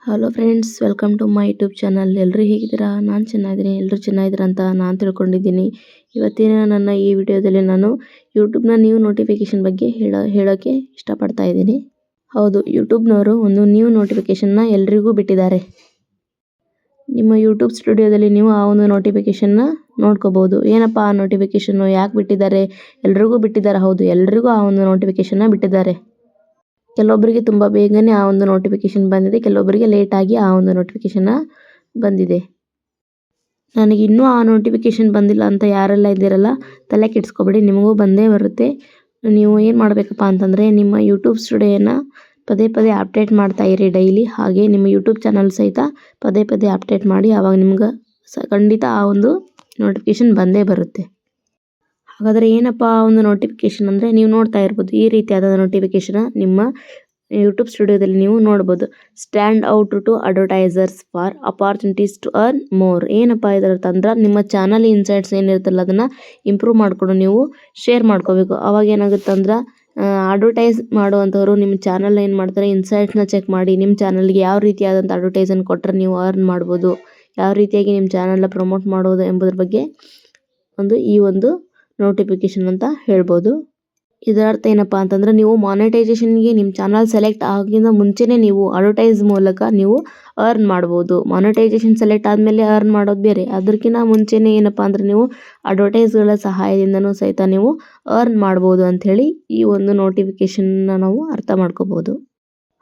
Hello friends, welcome to my YouTube channel. ಎಲ್ಲರೂ ಹೇಗಿದ್ದೀರಾ? ನಾನು ಚೆನ್ನಾಗಿದ್ದೀನಿ. ಎಲ್ಲರೂ ಚೆನ್ನಾಗಿದ್ದೀರಾ ಅಂತ ನಾನು ತಿಳ್ಕೊಂಡಿದ್ದೀನಿ. ಇವತ್ತಿನ ನನ್ನ ಈ ವಿಡಿಯೋದಲ್ಲಿ ನಾನು ಯೂಟ್ಯೂಬ್ನ ನ್ಯೂ ನೋಟಿಫಿಕೇಷನ್ ಬಗ್ಗೆ ಹೇಳೋಕ್ಕೆ ಇಷ್ಟಪಡ್ತಾ ಇದ್ದೀನಿ. ಹೌದು, ಯೂಟ್ಯೂಬ್ನವರು ಒಂದು ನ್ಯೂ ನೋಟಿಫಿಕೇಷನ್ನ ಎಲ್ರಿಗೂ ಬಿಟ್ಟಿದ್ದಾರೆ. ನಿಮ್ಮ ಯೂಟ್ಯೂಬ್ ಸ್ಟುಡಿಯೋದಲ್ಲಿ ನೀವು ಆ ಒಂದು ನೋಟಿಫಿಕೇಷನ್ನ ನೋಡ್ಕೋಬೋದು. ಏನಪ್ಪ ಆ ನೋಟಿಫಿಕೇಷನ್ನು ಯಾಕೆ ಬಿಟ್ಟಿದ್ದಾರೆ? ಎಲ್ರಿಗೂ ಬಿಟ್ಟಿದ್ದಾರೆ. ಹೌದು, ಎಲ್ರಿಗೂ ಆ ಒಂದು ನೋಟಿಫಿಕೇಷನ್ನ ಬಿಟ್ಟಿದ್ದಾರೆ. ಕೆಲವೊಬ್ಬರಿಗೆ ತುಂಬ ಬೇಗನೆ ಆ ಒಂದು ನೋಟಿಫಿಕೇಷನ್ ಬಂದಿದೆ, ಕೆಲವೊಬ್ಬರಿಗೆ ಲೇಟಾಗಿ ಆ ಒಂದು ನೋಟಿಫಿಕೇಷನ್ನ ಬಂದಿದೆ. ನನಗೆ ಇನ್ನೂ ಆ ನೋಟಿಫಿಕೇಷನ್ ಬಂದಿಲ್ಲ ಅಂತ ಯಾರೆಲ್ಲ ಇದ್ದೀರಲ್ಲ, ತಲೆ ಕೆಡಿಸ್ಕೊಬೇಡಿ, ನಿಮಗೂ ಬಂದೇ ಬರುತ್ತೆ. ನೀವು ಏನು ಮಾಡಬೇಕಪ್ಪ ಅಂತಂದರೆ, ನಿಮ್ಮ ಯೂಟ್ಯೂಬ್ ಸ್ಟುಡಿಯೋನ ಪದೇ ಪದೇ ಅಪ್ಡೇಟ್ ಮಾಡ್ತಾ ಇರಿ ಡೈಲಿ. ಹಾಗೆ ನಿಮ್ಮ ಯೂಟ್ಯೂಬ್ ಚಾನಲ್ ಸಹಿತ ಪದೇ ಪದೇ ಅಪ್ಡೇಟ್ ಮಾಡಿ, ಆವಾಗ ನಿಮ್ಗೆ ಖಂಡಿತ ಆ ಒಂದು ನೋಟಿಫಿಕೇಷನ್ ಬಂದೇ ಬರುತ್ತೆ. ಹಾಗಾದರೆ ಏನಪ್ಪ ಆ ಒಂದು ನೋಟಿಫಿಕೇಷನ್ ಅಂದರೆ, ನೀವು ನೋಡ್ತಾ ಇರ್ಬೋದು ಈ ರೀತಿಯಾದ ನೋಟಿಫಿಕೇಷನ್ ನಿಮ್ಮ ಯೂಟ್ಯೂಬ್ ಸ್ಟುಡಿಯೋದಲ್ಲಿ ನೀವು ನೋಡ್ಬೋದು. Stand out to advertisers for opportunities to earn more. ಏನಪ್ಪ ಇದರ ಅಂದ್ರೆ, ನಿಮ್ಮ ಚಾನಲ್ ಇನ್ಸೈಟ್ಸ್ ಏನಿರುತ್ತಲ್ಲ ಅದನ್ನು ಇಂಪ್ರೂವ್ ಮಾಡಿಕೊಂಡು ನೀವು ಶೇರ್ ಮಾಡ್ಕೋಬೇಕು. ಅವಾಗ ಏನಾಗುತ್ತೆ ಅಂದ್ರೆ, ಅಡ್ವರ್ಟೈಸ್ ಮಾಡುವಂಥವ್ರು ನಿಮ್ಮ ಚಾನಲ್ ಏನು ಮಾಡ್ತಾರೆ, ಇನ್ಸೈಟ್ಸ್ನ ಚೆಕ್ ಮಾಡಿ ನಿಮ್ಮ ಚಾನಲ್ಗೆ ಯಾವ ರೀತಿಯಾದಂಥ ಅಡ್ವರ್ಟೈಸನ್ನು ಕೊಟ್ಟರೆ ನೀವು ಅರ್ನ್ ಮಾಡ್ಬೋದು, ಯಾವ ರೀತಿಯಾಗಿ ನಿಮ್ಮ ಚಾನಲ್ನ ಪ್ರಮೋಟ್ ಮಾಡೋದು ಎಂಬುದ್ರ ಬಗ್ಗೆ ಈ ಒಂದು ನೋಟಿಫಿಕೇಷನ್ ಅಂತ ಹೇಳ್ಬೋದು. ಇದರ ಅರ್ಥ ಏನಪ್ಪ ಅಂತಂದ್ರೆ, ನೀವು ಮಾನಿಟೈಸೇಷನ್ಗೆ ನಿಮ್ಮ ಚಾನಲ್ ಸೆಲೆಕ್ಟ್ ಆಗಿಂದ ಮುಂಚೆನೇ ನೀವು ಅಡ್ವರ್ಟೈಸ್ ಮೂಲಕ ನೀವು ಅರ್ನ್ ಮಾಡ್ಬೋದು. ಮಾನಿಟೈಸೇಷನ್ ಸೆಲೆಕ್ಟ್ ಆದಮೇಲೆ ಅರ್ನ್ ಮಾಡೋದು ಬೇರೆ. ಅದಕ್ಕಿಂತ ಮುಂಚೆನೇ ಏನಪ್ಪ ಅಂದರೆ, ನೀವು ಅಡ್ವರ್ಟೈಸ್ಗಳ ಸಹಾಯದಿಂದನೂ ಸಹಿತ ನೀವು ಅರ್ನ್ ಮಾಡ್ಬೋದು ಅಂಥೇಳಿ ಈ ಒಂದು ನೋಟಿಫಿಕೇಷನ್ನ ನಾವು ಅರ್ಥ ಮಾಡ್ಕೋಬೋದು.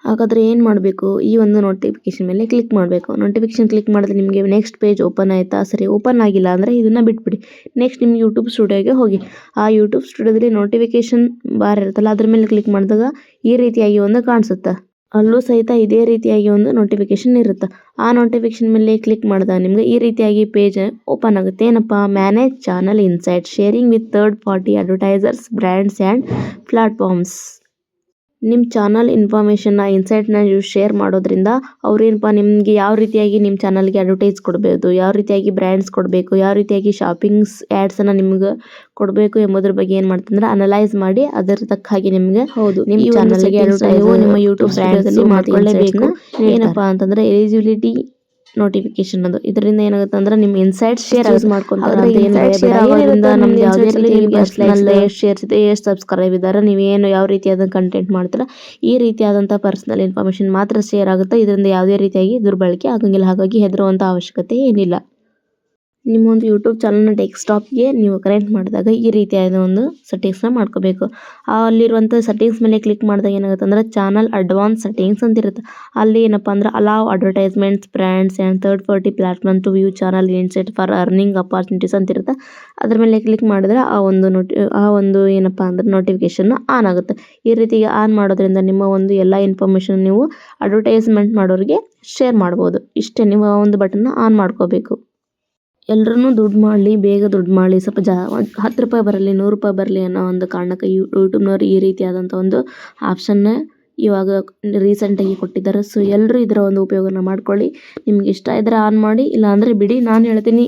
ಹಾಗಾದರೆ ಏನು ಮಾಡಬೇಕು? ಈ ಒಂದು ನೋಟಿಫಿಕೇಷನ್ ಮೇಲೆ ಕ್ಲಿಕ್ ಮಾಡಬೇಕು. ನೋಟಿಫಿಕೇಷನ್ ಕ್ಲಿಕ್ ಮಾಡಿದ್ರೆ ನಿಮಗೆ ನೆಕ್ಸ್ಟ್ ಪೇಜ್ ಓಪನ್ ಆಯಿತಾ? ಸರಿ, ಓಪನ್ ಆಗಿಲ್ಲ ಅಂದರೆ ಇದನ್ನು ಬಿಟ್ಬಿಡಿ. ನೆಕ್ಸ್ಟ್ ನಿಮ್ಮ ಯೂಟ್ಯೂಬ್ ಸ್ಟುಡಿಯೋಗೆ ಹೋಗಿ. ಆ ಯೂಟ್ಯೂಬ್ ಸ್ಟುಡಿಯೋದಲ್ಲಿ ನೋಟಿಫಿಕೇಷನ್ ಬಾರ್ ಇರುತ್ತಲ್ಲ, ಅದ್ರ ಮೇಲೆ ಕ್ಲಿಕ್ ಮಾಡಿದಾಗ ಈ ರೀತಿಯಾಗಿ ಒಂದು ಕಾಣಿಸುತ್ತೆ. ಅಲ್ಲೂ ಸಹಿತ ಇದೇ ರೀತಿಯಾಗಿ ಒಂದು ನೋಟಿಫಿಕೇಷನ್ ಇರುತ್ತೆ. ಆ ನೋಟಿಫಿಕೇಷನ್ ಮೇಲೆ ಕ್ಲಿಕ್ ಮಾಡಿದಾಗ ನಿಮಗೆ ಈ ರೀತಿಯಾಗಿ ಪೇಜ್ ಓಪನ್ ಆಗುತ್ತೆ. ಏನಪ್ಪ? Manage channel insight sharing with third party advertisers, brands and platforms. ನಿಮ್ಮ ಚಾನಲ್ ಇನ್ಫಾರ್ಮೇಷನ್ನ ಇನ್ಸೈಟ್ನ ನೀವು ಶೇರ್ ಮಾಡೋದ್ರಿಂದ ಅವ್ರೇನಪ್ಪ ನಿಮಗೆ ಯಾವ ರೀತಿಯಾಗಿ ನಿಮ್ಮ ಚಾನಲ್ಗೆ ಅಡ್ವರ್ಟೈಸ್ ಕೊಡಬೇಕು, ಯಾವ ರೀತಿಯಾಗಿ ಬ್ರ್ಯಾಂಡ್ಸ್ ಕೊಡಬೇಕು, ಯಾವ ರೀತಿಯಾಗಿ ಶಾಪಿಂಗ್ಸ್ ಆ್ಯಡ್ಸನ್ನು ನಿಮ್ಗೆ ಕೊಡಬೇಕು ಎಂಬುದ್ರ ಬಗ್ಗೆ ಏನು ಮಾಡ್ತಂದ್ರೆ ಅನಲೈಸ್ ಮಾಡಿ ಅದರ ತಕ್ಕ ಹಾಗೆ ನಿಮಗೆ ನಿಮ್ಮ ಚಾನಲ್ಗೆ ಅಡ್ವರ್ಟೈಸ್ ನಿಮ್ಮ ಯೂಟ್ಯೂಬ್ ಬ್ರ್ಯಾಂಡ್ಸಲ್ಲಿ ಮಾಡ್ಕೊಳ್ಳೇಬೇಕು. ಏನಪ್ಪ ಅಂತಂದರೆ ಎಲಿಜಿಬಿಲಿಟಿ ನೋಟಿಫಿಕೇಶನ್ ಅದು. ಇದರಿಂದ ಏನಾಗುತ್ತೆ ಅಂದ್ರೆ, ನಿಮ್ಮ ಇನ್ಸೈಟ್ಸ್ ಶೇರ್ ಮಾಡ್ಕೊಂತಾರೆ. ಎಷ್ಟು ಸಬ್ಸ್ಕ್ರೈಬ್ ಇದ್ದಾರೆ, ನೀವೇನು ಯಾವ ರೀತಿಯಾದ ಕಂಟೆಂಟ್ ಮಾಡ್ತೀರಾ, ಈ ರೀತಿಯಾದಂಥ ಪರ್ಸನಲ್ ಇನ್ಫಾರ್ಮೇಷನ್ ಮಾತ್ರ ಶೇರ್ ಆಗುತ್ತೆ. ಇದರಿಂದ ಯಾವುದೇ ರೀತಿಯಾಗಿ ದುರ್ಬಳಕೆ ಆಗಂಗಿಲ್ಲ. ಹಾಗಾಗಿ ಹೆದರುವಂಥ ಅವಶ್ಯಕತೆ ಏನಿಲ್ಲ. ನಿಮ್ಮ ಒಂದು ಯೂಟ್ಯೂಬ್ ಚಾನಲ್ನ ಡೆಸ್ಕ್ಟಾಪ್ಗೆ ನೀವು ಕನೆಕ್ಟ್ ಮಾಡಿದಾಗ ಈ ರೀತಿಯಾದ ಒಂದು ಸೆಟ್ಟಿಂಗ್ಸ್ನ ಮಾಡ್ಕೋಬೇಕು. ಅಲ್ಲಿರುವಂಥ ಸೆಟ್ಟಿಂಗ್ಸ್ ಮೇಲೆ ಕ್ಲಿಕ್ ಮಾಡಿದಾಗ ಏನಾಗುತ್ತೆ ಅಂದರೆ, ಚಾನಲ್ ಅಡ್ವಾನ್ಸ್ ಸೆಟ್ಟಿಂಗ್ಸ್ ಅಂತ ಇರುತ್ತೆ. ಅಲ್ಲಿ ಏನಪ್ಪ ಅಂದ್ರೆ, allow advertisements, brands and third party platform to view channel insight for earning opportunities ಅಂತ ಇರುತ್ತೆ. ಅದ್ರ ಮೇಲೆ ಕ್ಲಿಕ್ ಮಾಡಿದ್ರೆ ಆ ಒಂದು ಏನಪ್ಪ ಅಂದ್ರೆ ನೋಟಿಫಿಕೇಷನ್ ಆನ್ ಆಗುತ್ತೆ. ಈ ರೀತಿಗೆ ಆನ್ ಮಾಡೋದ್ರಿಂದ ನಿಮ್ಮ ಒಂದು ಎಲ್ಲ ಇನ್ಫಾರ್ಮೇಷನ್ ನೀವು ಅಡ್ವರ್ಟೈಸ್ಮೆಂಟ್ ಮಾಡೋರಿಗೆ ಶೇರ್ ಮಾಡ್ಬೋದು. ಇಷ್ಟೇ, ನೀವು ಆ ಒಂದು ಬಟನ್ನ ಆನ್ ಮಾಡ್ಕೋಬೇಕು. ಎಲ್ಲರೂ ದುಡ್ಡು ಮಾಡಲಿ, ಬೇಗ ದುಡ್ಡು ಮಾಡಲಿ, ಸ್ವಲ್ಪ 10 ರೂಪಾಯಿ ಬರಲಿ, 100 ರೂಪಾಯಿ ಬರಲಿ ಅನ್ನೋ ಒಂದು ಕಾರಣಕ್ಕೆ ಯೂಟ್ಯೂಬ್ನವರು ಈ ರೀತಿಯಾದಂಥ ಒಂದು ಆಪ್ಷನ್ನ ಇವಾಗ ರೀಸೆಂಟಾಗಿ ಕೊಟ್ಟಿದ್ದಾರೆ. ಸೊ ಎಲ್ಲರೂ ಇದರ ಒಂದು ಉಪಯೋಗನ ಮಾಡ್ಕೊಳ್ಳಿ. ನಿಮ್ಗೆ ಇಷ್ಟ ಇದ್ದರೆ ಆನ್ ಮಾಡಿ, ಇಲ್ಲಾಂದರೆ ಬಿಡಿ. ನಾನು ಹೇಳ್ತೀನಿ,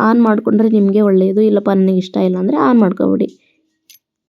ಆನ್ ಮಾಡಿಕೊಂಡ್ರೆ ನಿಮಗೆ ಒಳ್ಳೆಯದು. ಇಲ್ಲಪ್ಪ ನನಗೆ ಇಷ್ಟ ಇಲ್ಲ ಅಂದರೆ ಆನ್ ಮಾಡ್ಕೊಬಿಡಿ.